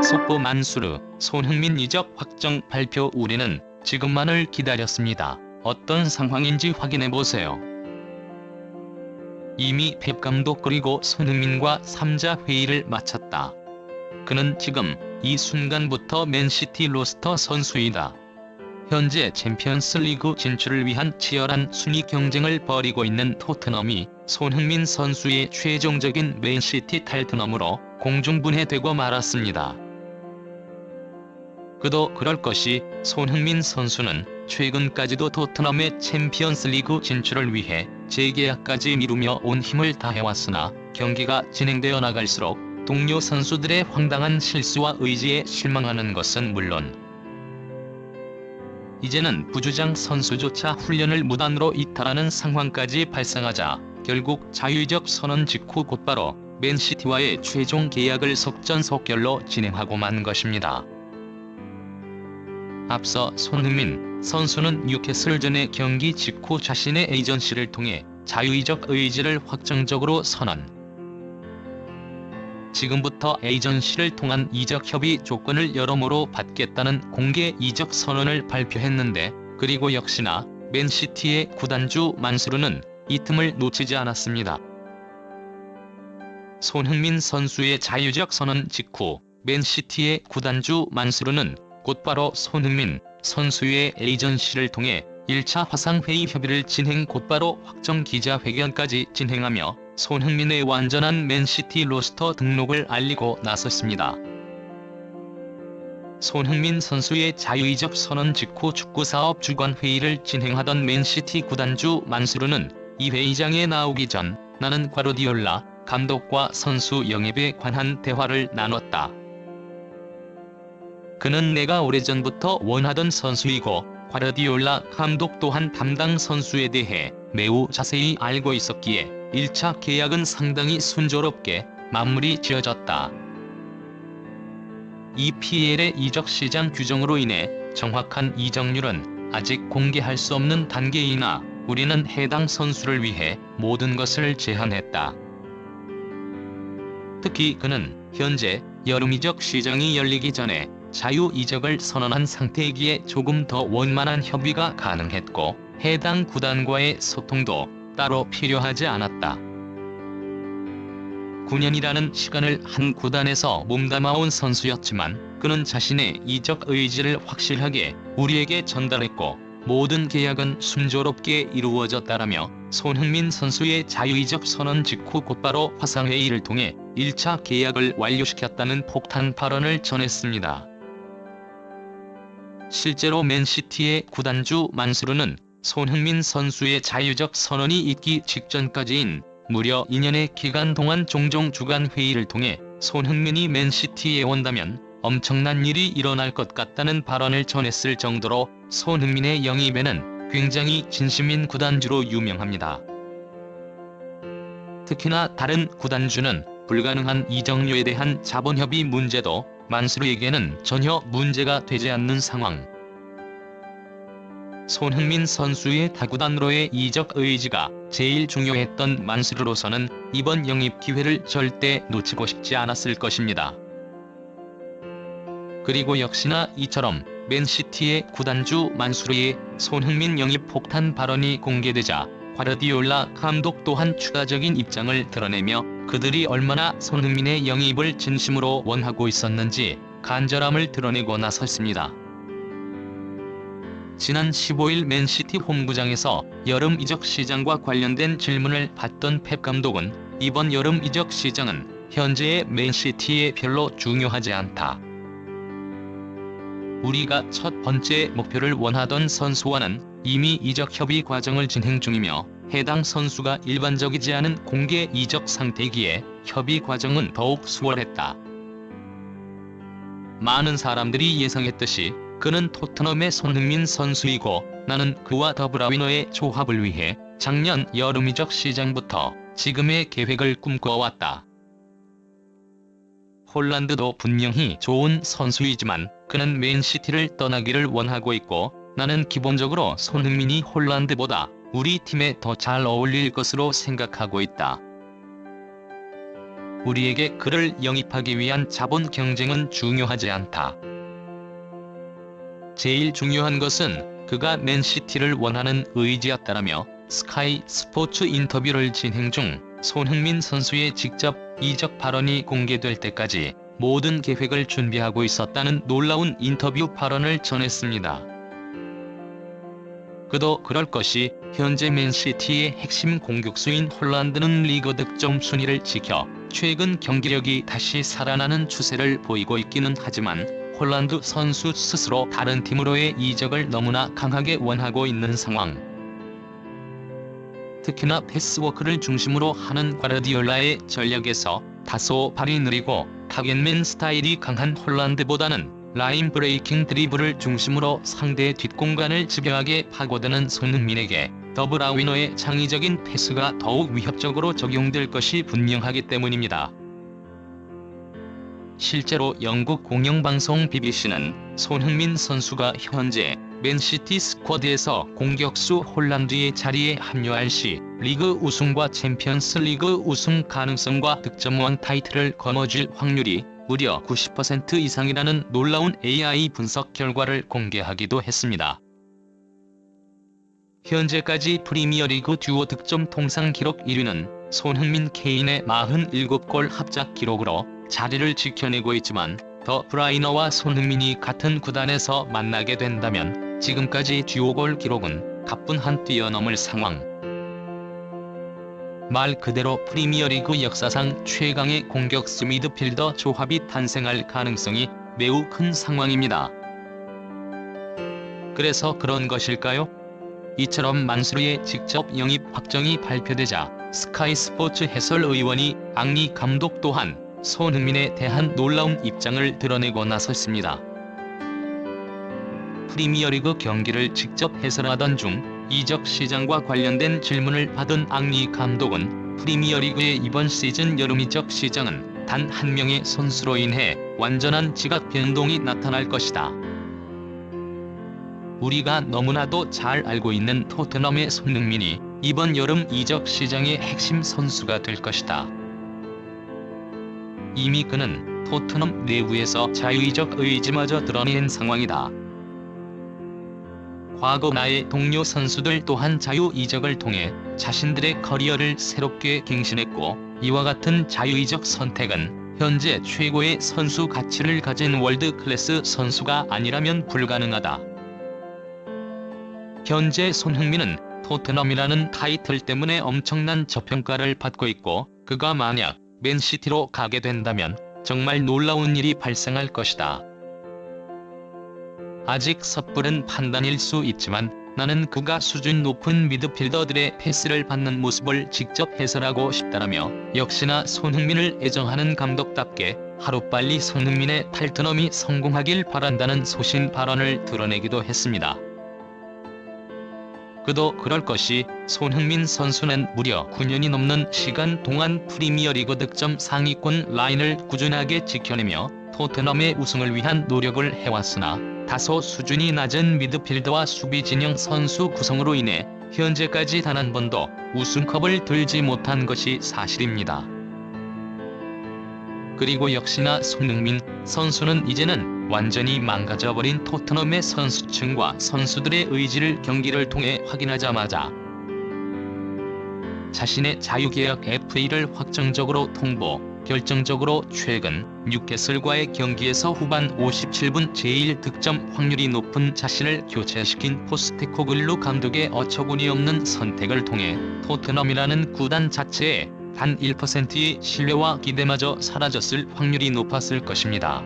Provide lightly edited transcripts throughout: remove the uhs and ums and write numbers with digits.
속보 만수르, 손흥민 이적 확정 발표. 우리는 지금만을 기다렸습니다. 어떤 상황인지 확인해보세요. 이미 펩 감독 그리고 손흥민과 3자 회의를 마쳤다. 그는 지금 이 순간부터 맨시티 로스터 선수이다. 현재 챔피언스리그 진출을 위한 치열한 순위 경쟁을 벌이고 있는 토트넘이 손흥민 선수의 최종적인 맨시티 탈퇴넘으로 공중분해되고 말았습니다. 그도 그럴 것이 손흥민 선수는 최근까지도 토트넘의 챔피언스리그 진출을 위해 재계약까지 미루며 온 힘을 다해왔으나 경기가 진행되어 나갈수록 동료 선수들의 황당한 실수와 의지에 실망하는 것은 물론 이제는 부주장 선수조차 훈련을 무단으로 이탈하는 상황까지 발생하자 결국 자유이적 선언 직후 곧바로 맨시티와의 최종 계약을 속전속결로 진행하고 만 것입니다. 앞서 손흥민 선수는 뉴캐슬전의 경기 직후 자신의 에이전시를 통해 자유이적 의지를 확정적으로 선언. 지금부터 에이전시를 통한 이적 협의 조건을 여러모로 받겠다는 공개 이적 선언을 발표했는데, 그리고 역시나 맨시티의 구단주 만수르는 이 틈을 놓치지 않았습니다. 손흥민 선수의 자유이적 선언 직후 맨시티의 구단주 만수르는 곧바로 손흥민 선수의 에이전시를 통해 1차 화상회의 협의를 진행, 곧바로 확정 기자회견까지 진행하며 손흥민의 완전한 맨시티 로스터 등록을 알리고 나섰습니다. 손흥민 선수의 자유이적 선언 직후 축구사업 주관 회의를 진행하던 맨시티 구단주 만수르는 이 회의장에 나오기 전 나는 과르디올라 감독과 선수 영입에 관한 대화를 나눴다. 그는 내가 오래전부터 원하던 선수이고 과르디올라 감독 또한 담당 선수에 대해 매우 자세히 알고 있었기에 1차 계약은 상당히 순조롭게 마무리 지어졌다. EPL의 이적 시장 규정으로 인해 정확한 이적률은 아직 공개할 수 없는 단계이나 우리는 해당 선수를 위해 모든 것을 제한했다. 특히 그는 현재 여름 이적 시장이 열리기 전에 자유 이적을 선언한 상태이기에 조금 더 원만한 협의가 가능했고 해당 구단과의 소통도 따로 필요하지 않았다. 9년이라는 시간을 한 구단에서 몸담아온 선수였지만 그는 자신의 이적 의지를 확실하게 우리에게 전달했고 모든 계약은 순조롭게 이루어졌다라며 손흥민 선수의 자유이적 선언 직후 곧바로 화상회의를 통해 1차 계약을 완료시켰다는 폭탄 발언을 전했습니다. 실제로 맨시티의 구단주 만수르는 손흥민 선수의 자유적 선언이 있기 직전까지인 무려 2년의 기간 동안 종종 주간 회의를 통해 손흥민이 맨시티에 온다면 엄청난 일이 일어날 것 같다는 발언을 전했을 정도로 손흥민의 영입에는 굉장히 진심인 구단주로 유명합니다. 특히나 다른 구단주는 불가능한 이적료에 대한 자본협의 문제도 만수르에게는 전혀 문제가 되지 않는 상황. 손흥민 선수의 타구단으로의 이적 의지가 제일 중요했던 만수르로서는 이번 영입 기회를 절대 놓치고 싶지 않았을 것입니다. 그리고 역시나 이처럼 맨시티의 구단주 만수르의 손흥민 영입 폭탄 발언이 공개되자 과르디올라 감독 또한 추가적인 입장을 드러내며 그들이 얼마나 손흥민의 영입을 진심으로 원하고 있었는지 간절함을 드러내고 나섰습니다. 지난 15일 맨시티 홈구장에서 여름 이적 시장과 관련된 질문을 받던 펩 감독은 이번 여름 이적 시장은 현재의 맨시티에 별로 중요하지 않다. 우리가 첫 번째 목표를 원하던 선수와는 이미 이적 협의 과정을 진행 중이며 해당 선수가 일반적이지 않은 공개 이적 상태이기에 협의 과정은 더욱 수월했다. 많은 사람들이 예상했듯이 그는 토트넘의 손흥민 선수이고 나는 그와 더브라위너의 조합을 위해 작년 여름 이적 시장부터 지금의 계획을 꿈꿔왔다. 홀란드도 분명히 좋은 선수이지만 그는 맨시티를 떠나기를 원하고 있고 나는 기본적으로 손흥민이 홀란드보다 우리 팀에 더 잘 어울릴 것으로 생각하고 있다. 우리에게 그를 영입하기 위한 자본 경쟁은 중요하지 않다. 제일 중요한 것은 그가 맨시티를 원하는 의지였다라며 스카이 스포츠 인터뷰를 진행 중 손흥민 선수의 직접 이적 발언이 공개될 때까지 모든 계획을 준비하고 있었다는 놀라운 인터뷰 발언을 전했습니다. 그도 그럴 것이 현재 맨시티의 핵심 공격수인 홀란드는 리그 득점 순위를 지켜 최근 경기력이 다시 살아나는 추세를 보이고 있기는 하지만 홀란드 선수 스스로 다른 팀으로의 이적을 너무나 강하게 원하고 있는 상황. 특히나 패스워크를 중심으로 하는 과르디올라의 전략에서 다소 발이 느리고 타겟맨 스타일이 강한 홀란드보다는 라인 브레이킹 드리블을 중심으로 상대의 뒷공간을 집요하게 파고드는 손흥민에게 더브라위너의 창의적인 패스가 더욱 위협적으로 적용될 것이 분명하기 때문입니다. 실제로 영국 공영방송 BBC는 손흥민 선수가 현재 맨시티 스쿼드에서 공격수 홀란드의 자리에 합류할 시 리그 우승과 챔피언스 리그 우승 가능성과 득점왕 타이틀을 거머쥘 확률이 무려 90% 이상이라는 놀라운 AI 분석 결과를 공개하기도 했습니다. 현재까지 프리미어리그 듀오 득점 통상 기록 1위는 손흥민 케인의 47골 합작 기록으로 자리를 지켜내고 있지만 더 브라이너와 손흥민이 같은 구단에서 만나게 된다면 지금까지 듀오골 기록은 가뿐한 뛰어넘을 상황. 말 그대로 프리미어리그 역사상 최강의 공격수 미드필더 조합이 탄생할 가능성이 매우 큰 상황입니다. 그래서 그런 것일까요? 이처럼 만수르의 직접 영입 확정이 발표되자 스카이 스포츠 해설의원이 앙리 감독 또한 손흥민에 대한 놀라운 입장을 드러내고 나섰습니다. 프리미어리그 경기를 직접 해설하던 중 이적 시장과 관련된 질문을 받은 앙리 감독은 프리미어리그의 이번 시즌 여름 이적 시장은 단 한 명의 선수로 인해 완전한 지각 변동이 나타날 것이다. 우리가 너무나도 잘 알고 있는 토트넘의 손흥민이 이번 여름 이적 시장의 핵심 선수가 될 것이다. 이미 그는 토트넘 내부에서 자유이적 의지마저 드러낸 상황이다. 과거 나의 동료 선수들 또한 자유이적을 통해 자신들의 커리어를 새롭게 갱신했고 이와 같은 자유이적 선택은 현재 최고의 선수 가치를 가진 월드클래스 선수가 아니라면 불가능하다. 현재 손흥민은 토트넘이라는 타이틀 때문에 엄청난 저평가를 받고 있고 그가 만약 맨시티로 가게 된다면 정말 놀라운 일이 발생할 것이다. 아직 섣부른 판단일 수 있지만 나는 그가 수준 높은 미드필더들의 패스를 받는 모습을 직접 해설하고 싶다라며 역시나 손흥민을 애정하는 감독답게 하루빨리 손흥민의 탈트넘이 성공하길 바란다는 소신 발언을 드러내기도 했습니다. 그도 그럴 것이 손흥민 선수는 무려 9년이 넘는 시간 동안 프리미어리그 득점 상위권 라인을 꾸준하게 지켜내며 토트넘의 우승을 위한 노력을 해왔으나 다소 수준이 낮은 미드필더와 수비 진영 선수 구성으로 인해 현재까지 단 한 번도 우승컵을 들지 못한 것이 사실입니다. 그리고 역시나 손흥민 선수는 이제는 완전히 망가져버린 토트넘의 선수층과 선수들의 의지를 경기를 통해 확인하자마자 자신의 자유계약 FA를 확정적으로 통보, 결정적으로 최근 뉴캐슬과의 경기에서 후반 57분 제1득점 확률이 높은 자신을 교체시킨 포스테코글루 감독의 어처구니없는 선택을 통해 토트넘이라는 구단 자체에 단 1%의 신뢰와 기대마저 사라졌을 확률이 높았을 것입니다.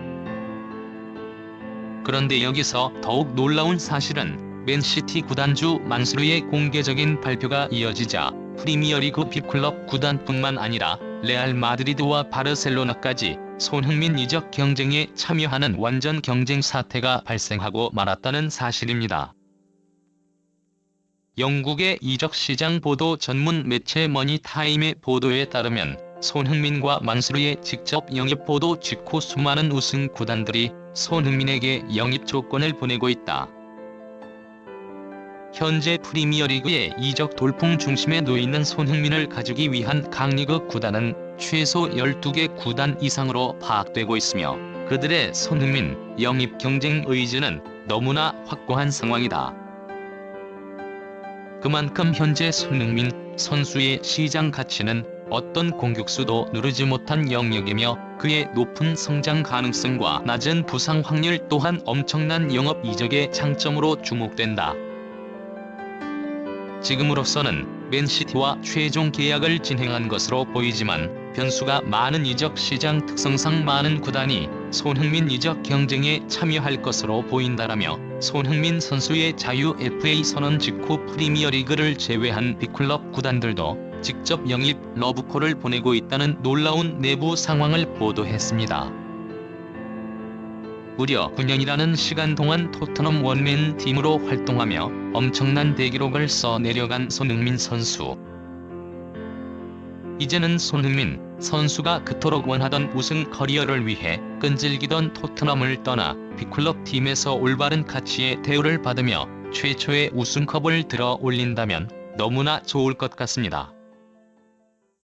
그런데 여기서 더욱 놀라운 사실은 맨시티 구단주 만수르의 공개적인 발표가 이어지자 프리미어리그 빅클럽 구단뿐만 아니라 레알 마드리드와 바르셀로나까지 손흥민 이적 경쟁에 참여하는 완전 경쟁 사태가 발생하고 말았다는 사실입니다. 영국의 이적 시장 보도 전문 매체 머니타임의 보도에 따르면 손흥민과 만수르의 직접 영입 보도 직후 수많은 우승 구단들이 손흥민에게 영입 조건을 보내고 있다. 현재 프리미어리그의 이적 돌풍 중심에 놓이는 손흥민을 가지기 위한 강리그 구단은 최소 12개 구단 이상으로 파악되고 있으며 그들의 손흥민 영입 경쟁 의지는 너무나 확고한 상황이다. 그만큼 현재 손흥민 선수의 시장 가치는 어떤 공격수도 누르지 못한 영역이며 그의 높은 성장 가능성과 낮은 부상 확률 또한 엄청난 영업 이적의 장점으로 주목된다. 지금으로서는 맨시티와 최종 계약을 진행한 것으로 보이지만 변수가 많은 이적 시장 특성상 많은 구단이 손흥민 이적 경쟁에 참여할 것으로 보인다라며 손흥민 선수의 자유 FA 선언 직후 프리미어리그를 제외한 B클럽 구단들도 직접 영입 러브콜을 보내고 있다는 놀라운 내부 상황을 보도했습니다. 무려 9년이라는 시간 동안 토트넘 원맨 팀으로 활동하며 엄청난 대기록을 써 내려간 손흥민 선수. 이제는 손흥민 선수가 그토록 원하던 우승 커리어를 위해 끈질기던 토트넘을 떠나 B클럽 팀에서 올바른 가치의 대우를 받으며 최초의 우승컵을 들어 올린다면 너무나 좋을 것 같습니다.